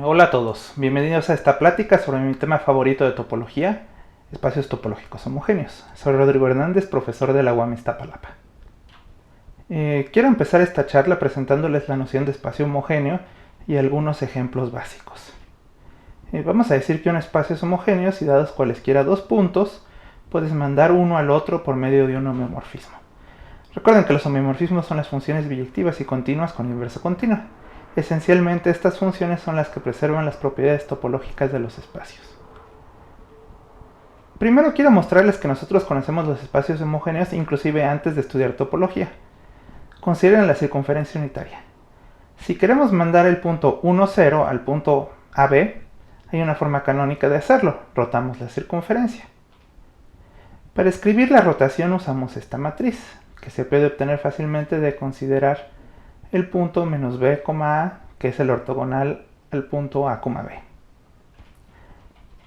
Hola a todos, bienvenidos a esta plática sobre mi tema favorito de topología, espacios topológicos homogéneos. Soy Rodrigo Hernández, profesor de la UAM Iztapalapa. Quiero empezar esta charla presentándoles la noción de espacio homogéneo y algunos ejemplos básicos. Vamos a decir que un espacio es homogéneo si dados cualesquiera dos puntos, puedes mandar uno al otro por medio de un homeomorfismo. Recuerden que los homeomorfismos son las funciones biyectivas y continuas con inversa continua. Esencialmente estas funciones son las que preservan las propiedades topológicas de los espacios. Primero quiero mostrarles que nosotros conocemos los espacios homogéneos inclusive antes de estudiar topología. Consideren la circunferencia unitaria. Si queremos mandar el punto 1, 0 al punto AB, hay una forma canónica de hacerlo, rotamos la circunferencia. Para escribir la rotación usamos esta matriz, que se puede obtener fácilmente de considerar el punto menos b, a, que es el ortogonal al punto a, b.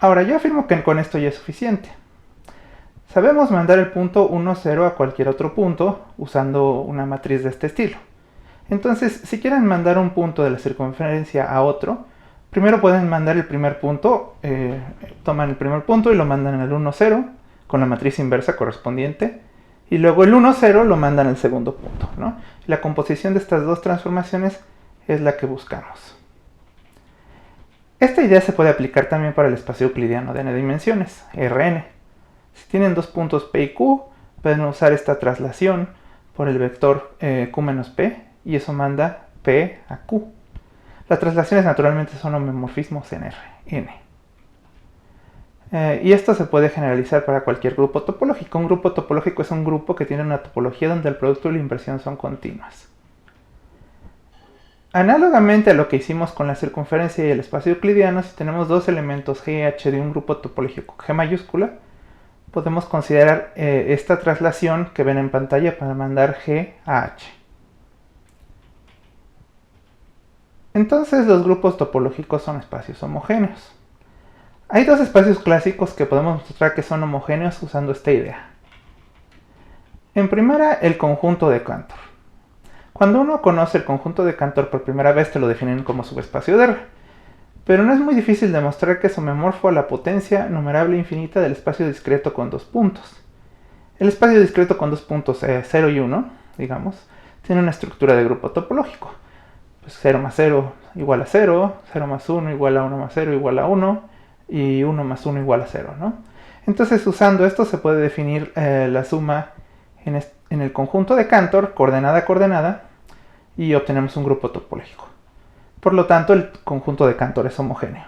Ahora, yo afirmo que con esto ya es suficiente. Sabemos mandar el punto 1, 0 a cualquier otro punto usando una matriz de este estilo. Entonces, si quieren mandar un punto de la circunferencia a otro, primero pueden mandar el primer punto, toman el primer punto y lo mandan al 1, 0 con la matriz inversa correspondiente, y luego el 1, 0 lo mandan al segundo punto, ¿no? La composición de estas dos transformaciones es la que buscamos. Esta idea se puede aplicar también para el espacio euclidiano de n dimensiones, Rn. Si tienen dos puntos P y Q, pueden usar esta traslación por el vector Q menos P, y eso manda P a Q. Las traslaciones naturalmente son homeomorfismos en Rn. Y esto se puede generalizar para cualquier grupo topológico. Un grupo topológico es un grupo que tiene una topología donde el producto y la inversión son continuas. Análogamente a lo que hicimos con la circunferencia y el espacio euclidiano, si tenemos dos elementos G y H de un grupo topológico G mayúscula, podemos considerar esta traslación que ven en pantalla para mandar G a H. Entonces los grupos topológicos son espacios homogéneos. Hay dos espacios clásicos que podemos mostrar que son homogéneos usando esta idea. En primera, el conjunto de Cantor. Cuando uno conoce el conjunto de Cantor por primera vez te lo definen como subespacio de R, pero no es muy difícil demostrar que es homomorfo a la potencia numerable infinita del espacio discreto con dos puntos. El espacio discreto con dos puntos 0 y 1, digamos, tiene una estructura de grupo topológico. Pues 0 más 0 igual a 0, 0 más 1 igual a 1 más 0 igual a 1, y 1 más 1 igual a 0, ¿no? Entonces, usando esto se puede definir la suma en el conjunto de Cantor, coordenada a coordenada, y obtenemos un grupo topológico. Por lo tanto, el conjunto de Cantor es homogéneo.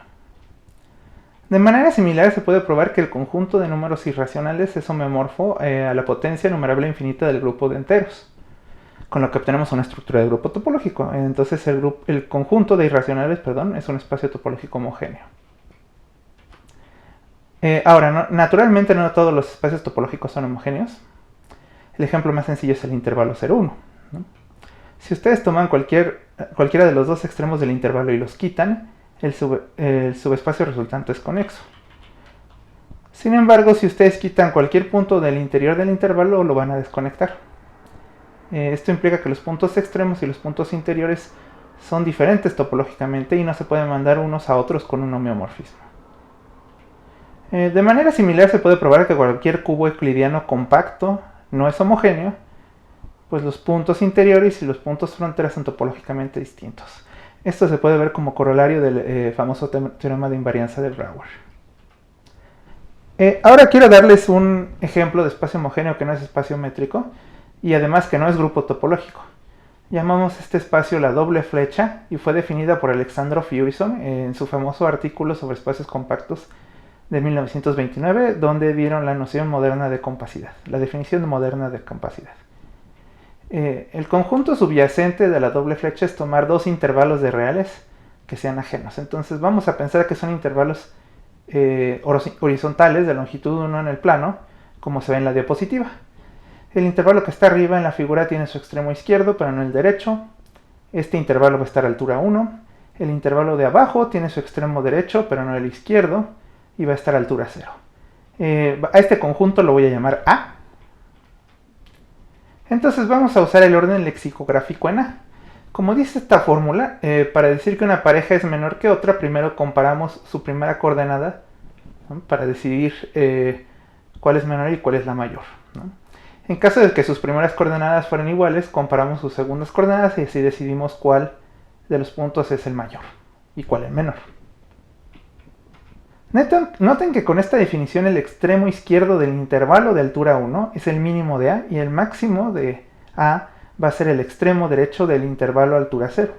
De manera similar, se puede probar que el conjunto de números irracionales es homomorfo a la potencia numerable infinita del grupo de enteros, con lo que obtenemos una estructura de grupo topológico. Entonces, el conjunto de irracionales, es un espacio topológico homogéneo. Ahora, naturalmente no todos los espacios topológicos son homogéneos. El ejemplo más sencillo es el intervalo 0,1, ¿no? Si ustedes toman cualquiera de los dos extremos del intervalo y los quitan, el subespacio resultante es conexo. Sin embargo, si ustedes quitan cualquier punto del interior del intervalo, lo van a desconectar. Esto implica que los puntos extremos y los puntos interiores son diferentes topológicamente y no se pueden mandar unos a otros con un homeomorfismo. De manera similar se puede probar que cualquier cubo euclidiano compacto no es homogéneo, pues los puntos interiores y los puntos fronteras son topológicamente distintos. Esto se puede ver como corolario del famoso teorema de invarianza de Brouwer. Ahora quiero darles un ejemplo de espacio homogéneo que no es espacio métrico y además que no es grupo topológico. Llamamos este espacio la doble flecha y fue definida por Alexandrov y Urison en su famoso artículo sobre espacios compactos de 1929, donde dieron la noción moderna de compacidad, la definición moderna de compacidad. El conjunto subyacente de la doble flecha es tomar dos intervalos de reales que sean ajenos. Entonces vamos a pensar que son intervalos horizontales de longitud 1 en el plano, como se ve en la diapositiva. El intervalo que está arriba en la figura tiene su extremo izquierdo, pero no el derecho. Este intervalo va a estar a altura 1. El intervalo de abajo tiene su extremo derecho, pero no el izquierdo, y va a estar a altura 0. A este conjunto lo voy a llamar A. Entonces vamos a usar el orden lexicográfico en A. Como dice esta fórmula, para decir que una pareja es menor que otra, primero comparamos su primera coordenada, ¿no?, para decidir cuál es menor y cuál es la mayor, ¿no? En caso de que sus primeras coordenadas fueran iguales, comparamos sus segundas coordenadas y así decidimos cuál de los puntos es el mayor y cuál el menor. Noten que con esta definición el extremo izquierdo del intervalo de altura 1 es el mínimo de A y el máximo de A va a ser el extremo derecho del intervalo altura 0.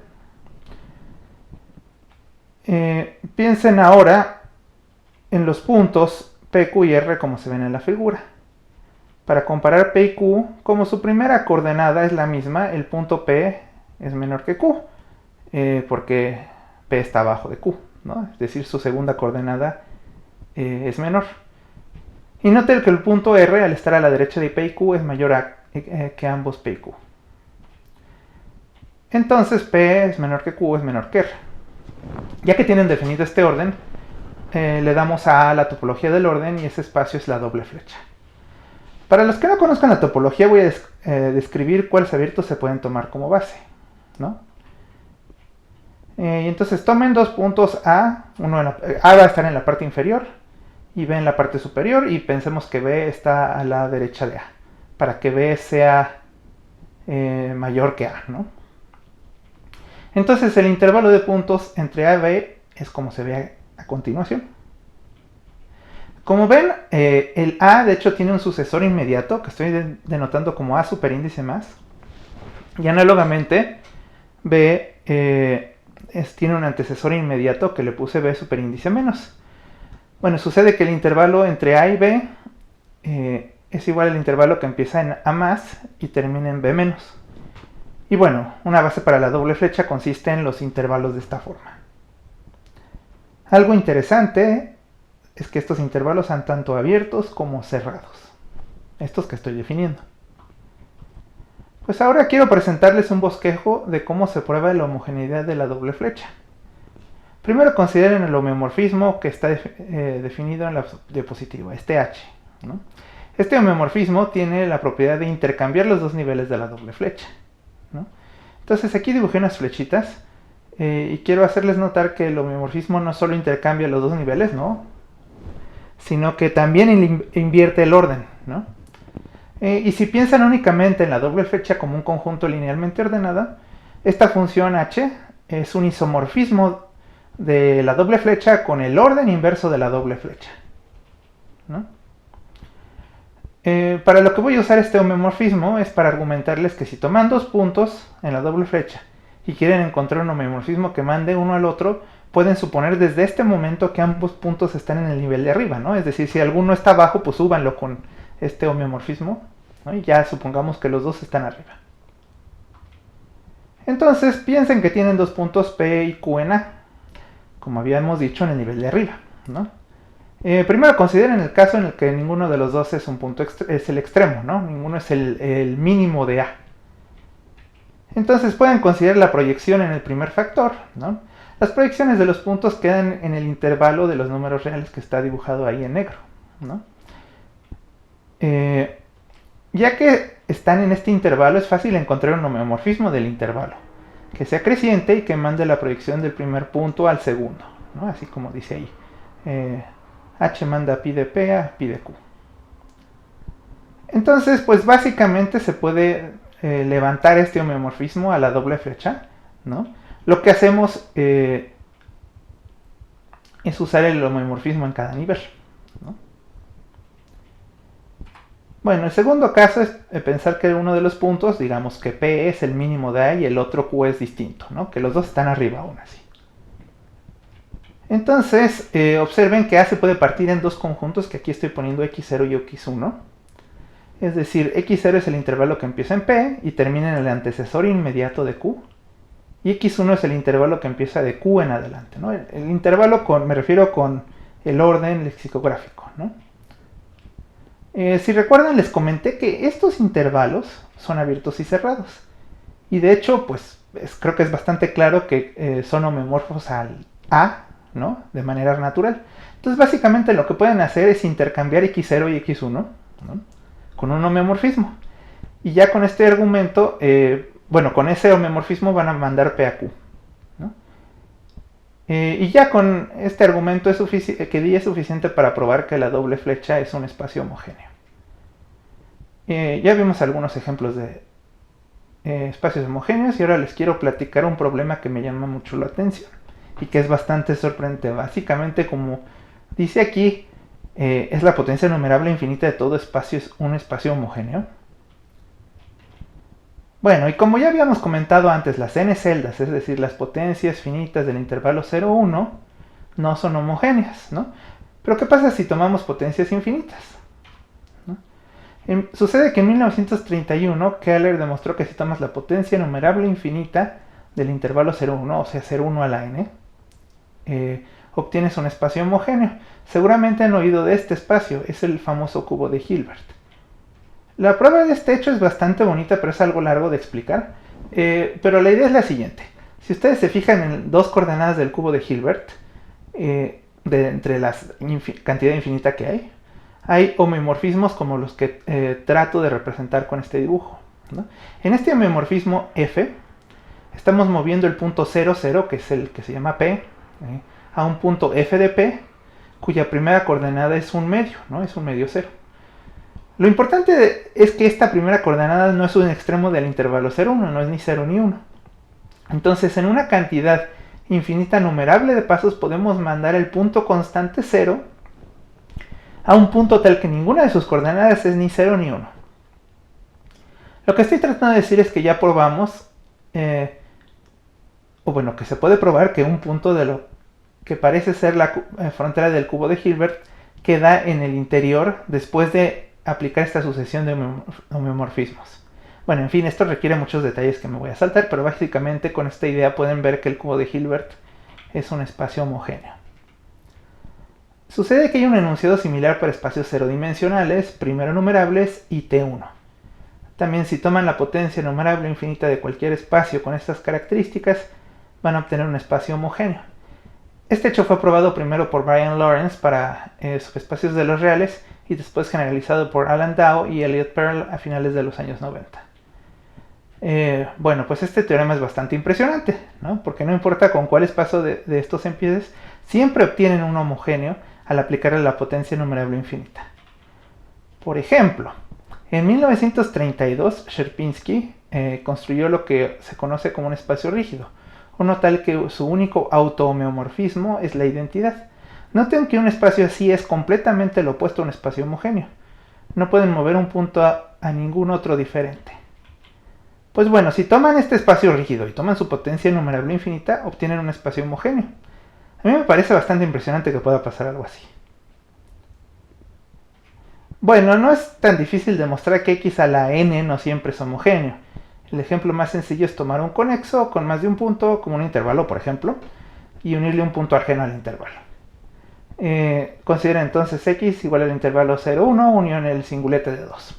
Piensen ahora en los puntos P, Q y R como se ven en la figura. Para comparar P y Q, como su primera coordenada es la misma, el punto P es menor que Q, porque P está abajo de Q, ¿no? Es decir, su segunda coordenada es menor. Y noten que el punto R, al estar a la derecha de P y Q, es mayor que ambos P y Q. Entonces P es menor que Q, es menor que R. Ya que tienen definido este orden, le damos a la topología del orden y ese espacio es la doble flecha. Para los que no conozcan la topología, voy a describir cuáles abiertos se pueden tomar como base, ¿no? Y entonces tomen dos puntos A, A va a estar en la parte inferior y B en la parte superior, y pensemos que B está a la derecha de A, para que B sea mayor que A, ¿no? Entonces el intervalo de puntos entre A y B es como se ve a continuación. Como ven, el A de hecho tiene un sucesor inmediato que estoy denotando como A superíndice más, y análogamente B tiene un antecesor inmediato que le puse B superíndice menos. Bueno, sucede que el intervalo entre A y B es igual al intervalo que empieza en A más y termina en B menos. Y bueno, una base para la doble flecha consiste en los intervalos de esta forma. Algo interesante es que estos intervalos son tanto abiertos como cerrados, estos que estoy definiendo. Pues ahora quiero presentarles un bosquejo de cómo se prueba la homogeneidad de la doble flecha. Primero consideren el homeomorfismo que está definido en la diapositiva, este H, ¿no? Este homeomorfismo tiene la propiedad de intercambiar los dos niveles de la doble flecha, ¿no? Entonces aquí dibujé unas flechitas y quiero hacerles notar que el homeomorfismo no solo intercambia los dos niveles, ¿no?, sino que también invierte el orden, ¿no? Y si piensan únicamente en la doble flecha como un conjunto linealmente ordenado, esta función h es un isomorfismo de la doble flecha con el orden inverso de la doble flecha, ¿no? Para lo que voy a usar este homeomorfismo es para argumentarles que si toman dos puntos en la doble flecha y quieren encontrar un homeomorfismo que mande uno al otro, pueden suponer desde este momento que ambos puntos están en el nivel de arriba, ¿no? Es decir, si alguno está abajo, pues súbanlo con este homeomorfismo, ¿no? Y ya supongamos que los dos están arriba. Entonces piensen que tienen dos puntos P y Q en A, como habíamos dicho, en el nivel de arriba, ¿no? Primero consideren el caso en el que ninguno de los dos es un punto es el extremo, ¿no? Ninguno es el mínimo de A. Entonces pueden considerar la proyección en el primer factor, ¿no? Las proyecciones de los puntos quedan en el intervalo de los números reales que está dibujado ahí en negro, ¿no? Ya que están en este intervalo, es fácil encontrar un homeomorfismo del intervalo, que sea creciente y que mande la proyección del primer punto al segundo, ¿no? Así como dice ahí. H manda pi de P a pi de Q. Entonces, pues básicamente se puede levantar este homeomorfismo a la doble flecha, ¿no? Lo que hacemos es usar el homeomorfismo en cada nivel, ¿no? Bueno, el segundo caso es pensar que uno de los puntos, digamos que P es el mínimo de A y el otro Q es distinto, ¿no? Que los dos están arriba aún así. Entonces, observen que A se puede partir en dos conjuntos, que aquí estoy poniendo x0 y x1. Es decir, x0 es el intervalo que empieza en P y termina en el antecesor inmediato de Q. Y x1 es el intervalo que empieza de Q en adelante, ¿no? El intervalo me refiero con el orden lexicográfico, ¿no? Si recuerdan, les comenté que estos intervalos son abiertos y cerrados. Y de hecho, pues creo que es bastante claro que son homeomorfos al A, ¿no? De manera natural. Entonces básicamente lo que pueden hacer es intercambiar x0 y x1, ¿no? Con un homeomorfismo. Y ya con este argumento bueno, con ese homeomorfismo van a mandar P a Q, ¿no? Y ya con este argumento que di es suficiente para probar que la doble flecha es un espacio homogéneo. Ya vimos algunos ejemplos de espacios homogéneos y ahora les quiero platicar un problema que me llama mucho la atención y que es bastante sorprendente. Básicamente, como dice aquí, es la potencia numerable infinita de todo espacio, es un espacio homogéneo. Bueno, y como ya habíamos comentado antes, las n celdas, es decir, las potencias finitas del intervalo 0, 1, no son homogéneas, ¿no? Pero ¿qué pasa si tomamos potencias infinitas? ¿No? Sucede que en 1931 Keller demostró que si tomas la potencia numerable infinita del intervalo 0, 1, o sea, 0, 1 a la n, obtienes un espacio homogéneo. Seguramente han oído de este espacio, es el famoso cubo de Hilbert. La prueba de este hecho es bastante bonita, pero es algo largo de explicar. Pero la idea es la siguiente. Si ustedes se fijan en dos coordenadas del cubo de Hilbert, entre la cantidad infinita que hay homeomorfismos como los que trato de representar con este dibujo, ¿no? En este homeomorfismo F, estamos moviendo el punto 0, 0, que es el que se llama P, a un punto F de P, cuya primera coordenada es un medio, ¿no? Es un medio 0. Lo importante es que esta primera coordenada no es un extremo del intervalo 0, 1, no es ni 0 ni 1. Entonces, en una cantidad infinita numerable de pasos podemos mandar el punto constante 0 a un punto tal que ninguna de sus coordenadas es ni 0 ni 1. Lo que estoy tratando de decir es que ya probamos, o bueno, que se puede probar que un punto de lo que parece ser la frontera del cubo de Hilbert queda en el interior después de aplicar esta sucesión de homeomorfismos. Bueno, en fin, esto requiere muchos detalles que me voy a saltar, pero básicamente con esta idea pueden ver que el cubo de Hilbert es un espacio homogéneo. Sucede que hay un enunciado similar para espacios cero dimensionales, primero numerables y T1. También si toman la potencia numerable infinita de cualquier espacio con estas características, van a obtener un espacio homogéneo. Este hecho fue probado primero por Brian Lawrence para subespacios de los reales y después generalizado por Alan Dow y Elliot Pearl a finales de los años 90. Bueno, pues este teorema es bastante impresionante, ¿no? Porque no importa con cuál espacio de estos empieces, siempre obtienen un homogéneo al aplicarle la potencia numerable infinita. Por ejemplo, en 1932 Sierpinski construyó lo que se conoce como un espacio rígido, uno tal que su único auto-homeomorfismo es la identidad. Noten que un espacio así es completamente lo opuesto a un espacio homogéneo. No pueden mover un punto a ningún otro diferente. Pues bueno, si toman este espacio rígido y toman su potencia numerable infinita, obtienen un espacio homogéneo. A mí me parece bastante impresionante que pueda pasar algo así. Bueno, no es tan difícil demostrar que x a la n no siempre es homogéneo. El ejemplo más sencillo es tomar un conexo con más de un punto, como un intervalo, por ejemplo, y unirle un punto ajeno al intervalo. Considera entonces x igual al intervalo 0, 1, unión el singulete de 2.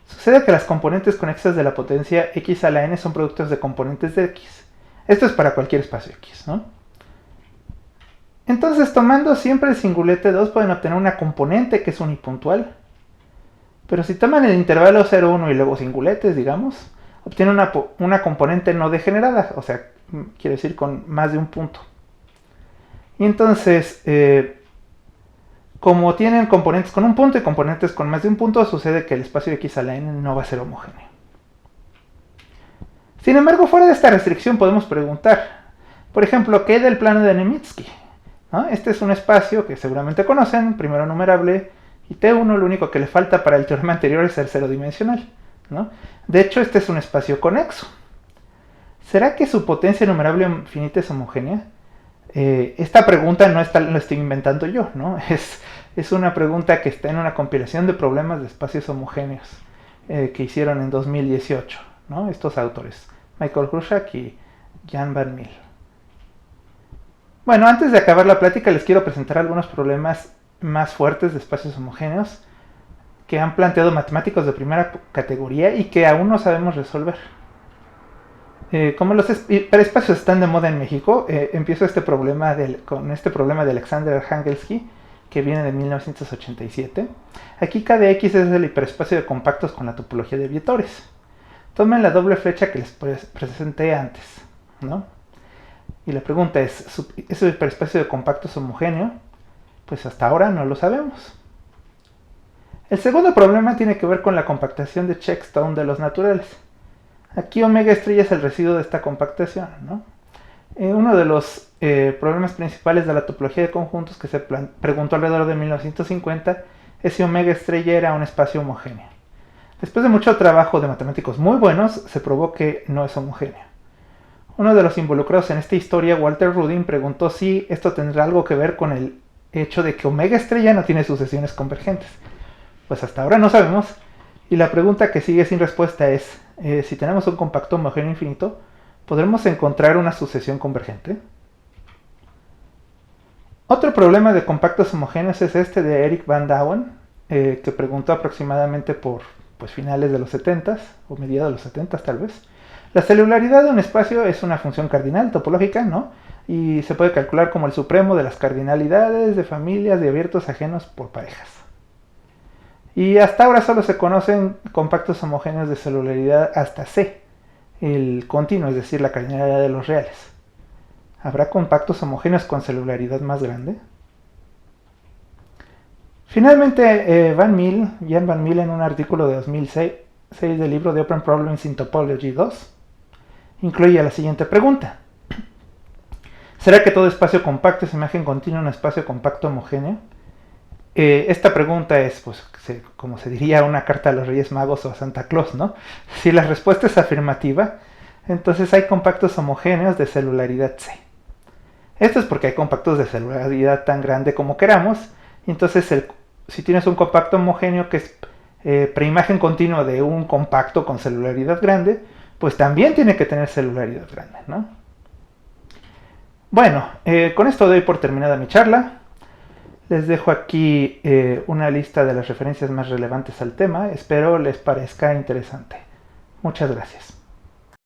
Sucede que las componentes conexas de la potencia x a la n son productos de componentes de x. Esto es para cualquier espacio x, ¿no? Entonces, tomando siempre el singulete 2, pueden obtener una componente que es unipuntual. Pero si toman el intervalo 0, 1 y luego singuletes, digamos, obtienen una componente no degenerada, o sea, quiere decir con más de un punto. Y entonces, como tienen componentes con un punto y componentes con más de un punto, sucede que el espacio x a la n no va a ser homogéneo. Sin embargo, fuera de esta restricción podemos preguntar, por ejemplo, ¿qué del plano de Nemitsky? ¿No? Este es un espacio que seguramente conocen, primero numerable, y T1 lo único que le falta para el teorema anterior es ser cero dimensional, ¿no? De hecho, este es un espacio conexo. ¿Será que su potencia numerable infinita es homogénea? Esta pregunta no la estoy inventando yo, ¿no? Es una pregunta que está en una compilación de problemas de espacios homogéneos que hicieron en 2018, ¿no? Estos autores, Michael Hrushak y Jan van Mil. Bueno, antes de acabar la plática les quiero presentar algunos problemas más fuertes de espacios homogéneos que han planteado matemáticos de primera categoría y que aún no sabemos resolver. Como los hiperespacios están de moda en México, empiezo con este problema de Alexander Hangelsky, que viene de 1987. Aquí KdX es el hiperespacio de compactos con la topología de Vietores. Tomen la doble flecha que les presenté antes, ¿no? Y la pregunta es, ¿es el hiperespacio de compactos homogéneo? Pues hasta ahora no lo sabemos. El segundo problema tiene que ver con la compactación de Chekstone de los naturales. Aquí omega estrella es el residuo de esta compactación, ¿no? Uno de los problemas principales de la topología de conjuntos que se preguntó alrededor de 1950 es si omega estrella era un espacio homogéneo. Después de mucho trabajo de matemáticos muy buenos, se probó que no es homogéneo. Uno de los involucrados en esta historia, Walter Rudin, preguntó si esto tendrá algo que ver con el hecho de que omega estrella no tiene sucesiones convergentes. Pues hasta ahora no sabemos, y la pregunta que sigue sin respuesta es, si tenemos un compacto homogéneo infinito, ¿podremos encontrar una sucesión convergente? Otro problema de compactos homogéneos es este de Eric Van Douwen, que preguntó aproximadamente por finales de los 70s, o mediados de los 70s tal vez. La celularidad de un espacio es una función cardinal topológica, ¿no? Y se puede calcular como el supremo de las cardinalidades de familias de abiertos ajenos por parejas. Y hasta ahora solo se conocen compactos homogéneos de celularidad hasta C, el continuo, es decir, la cardinalidad de los reales. ¿Habrá compactos homogéneos con celularidad más grande? Finalmente, Jan Van Mil, en un artículo de 2006 del libro de Open Problems in Topology 2, incluye la siguiente pregunta. ¿Será que todo espacio compacto es imagen continua un espacio compacto homogéneo? Esta pregunta es, pues, como se diría, una carta a los Reyes Magos o a Santa Claus, ¿no? Si la respuesta es afirmativa, entonces hay compactos homogéneos de celularidad C. Esto es porque hay compactos de celularidad tan grande como queramos, y entonces si tienes un compacto homogéneo que es preimagen continua de un compacto con celularidad grande, pues también tiene que tener celularidad grande, ¿no? Bueno, con esto doy por terminada mi charla. Les dejo aquí una lista de las referencias más relevantes al tema. Espero les parezca interesante. Muchas gracias.